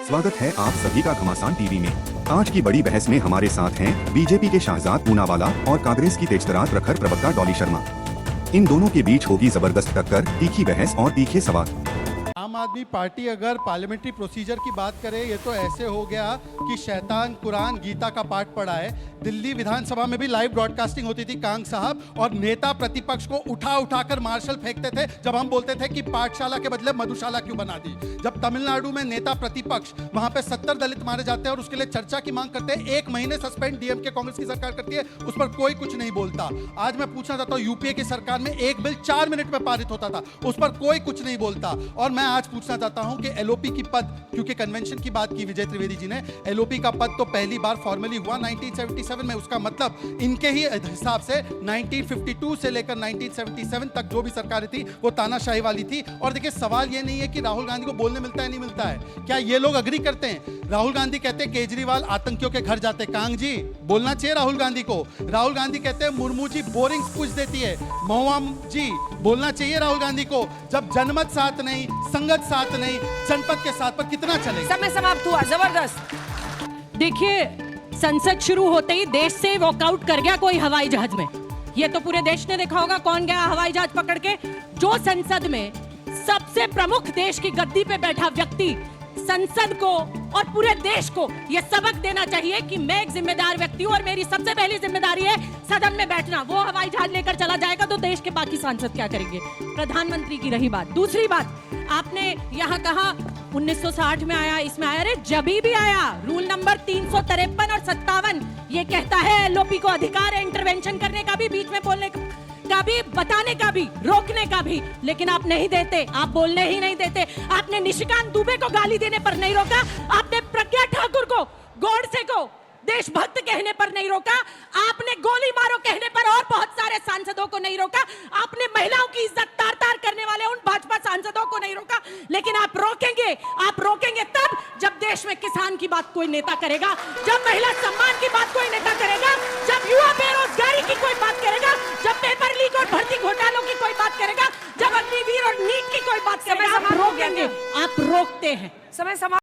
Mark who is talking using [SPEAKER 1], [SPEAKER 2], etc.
[SPEAKER 1] स्वागत है आप सभी का घमासान टीवी में। आज की बड़ी बहस में हमारे साथ हैं बीजेपी के शाहजाद पूनावाला और कांग्रेस की तेजतरार प्रखर प्रवक्ता डॉली शर्मा। इन दोनों के बीच होगी जबरदस्त टक्कर, तीखी बहस और तीखे सवाल।
[SPEAKER 2] आम आदमी पार्टी अगर पार्लियामेंट्री प्रोसीजर की बात करे, ये तो ऐसे हो गया कि शैतान कुरान गीता का पाठ पढ़ा है। दिल्ली विधानसभा में भी लाइव ब्रॉडकास्टिंग होती थी कांग साहब, और नेता प्रतिपक्ष को उठा उठाकर मार्शल फेंकते थे जब हम बोलते थे कि पाठशाला के बदले मधुशाला क्यों बना दी। जब तमिलनाडु में नेता प्रतिपक्ष वहां पे 70 दलित मारे जाते हैं और उसके लिए चर्चा की मांग करते हैं, 1 महीने सस्पेंड डीएमके कांग्रेस की सरकार करती है, उस पर कोई कुछ नहीं बोलता। आज मैं पूछना चाहता हूं, यूपीए की सरकार में एक बिल 4 मिनट में पारित होता था, उस पर कोई कुछ नहीं बोलता। और मैं आज पूछना चाहता हूं कि एलओपी की पद, क्योंकि कन्वेंशन की बात की विजय त्रिवेदी जी ने, एलओपी का पद तो पहली बार फॉर्मली हुआ 1977 में। उसका मतलब इनके ही हिसाब से 1952 से लेकर 1977 तक जो भी सरकारें थी वो तानाशाही वाली थी। और देखिए, सवाल ये नहीं है कि राहुल गांधी को बोलने मिलता है नहीं मिलता है, क्या ये लोग अग्री करते हैं? राहुल गांधी कहते हैं केजरीवाल आतंकियों के घर जाते, कांग जी बोलना चाहिए राहुल गांधी को। राहुल गांधी कहते हैं मुर्मू जी बोरिंग पूछ देती है, महुआ जी बोलना चाहिए राहुल गांधी को। जब जनमत साथ नहीं, संगत साथ नहीं, जनपद के साथ, पर कितना चलेगा?
[SPEAKER 3] समय समाप्त हुआ। जबरदस्त।
[SPEAKER 4] देखिए, संसद शुरू होते ही देश से वॉकआउट कर गया कोई हवाई जहाज में। ये तो पूरे देश ने देखा होगा कौन गया हवाई जहाज पकड़ के। जो संसद में सबसे प्रमुख देश की गद्दी पे बैठा व्यक्ति संसद को और पूरे देश को यह सबक देना चाहिए कि मैं एक जिम्मेदार व्यक्ति हूं और मेरी सबसे पहली जिम्मेदारी है सदन में बैठना। वो हवाई जहाज लेकर चला जाएगा तो देश के बाकी सांसद क्या करेंगे? प्रधानमंत्री की रही बात। दूसरी बात, आपने यहां कहा 1960 में आया, इसमें आया। अरे जभी भी आया, रूल नंबर 353 और 57 ये कहता है एलओपी को अधिकार है इंटरवेंशन करने का भी, बीच में बोलने का भी, बताने का भी, रोकने का भी, लेकिन आप नहीं देते, आप बोलने ही नहीं देते। आपने निशिकांत दुबे को गाली देने पर नहीं रोका, आपने प्रज्ञा ठाकुर को, गोडसे को देशभक्त कहने पर नहीं रोका, आपने गोली मारो कहने पर और बहुत सारे सांसदों को नहीं रोका, आपने महिलाओं की इज्जत तार तार करने वाले उन भाजपा सांसदों को नहीं रोका। लेकिन आप रोकेंगे तब जब देश में किसान की बात कोई नेता करेगा, जब महिला सम्मान की बात कोई नेता करेगा, जब युवा बेरोजगारी की कोई बात करेगा, जब पेपर लीक और भर्ती घोटालों की कोई बात करेगा, जब अग्निवीर और नीट की कोई बात करेगा। आप रोकेंगे, आप रोकते हैं।
[SPEAKER 3] समय समाप्त।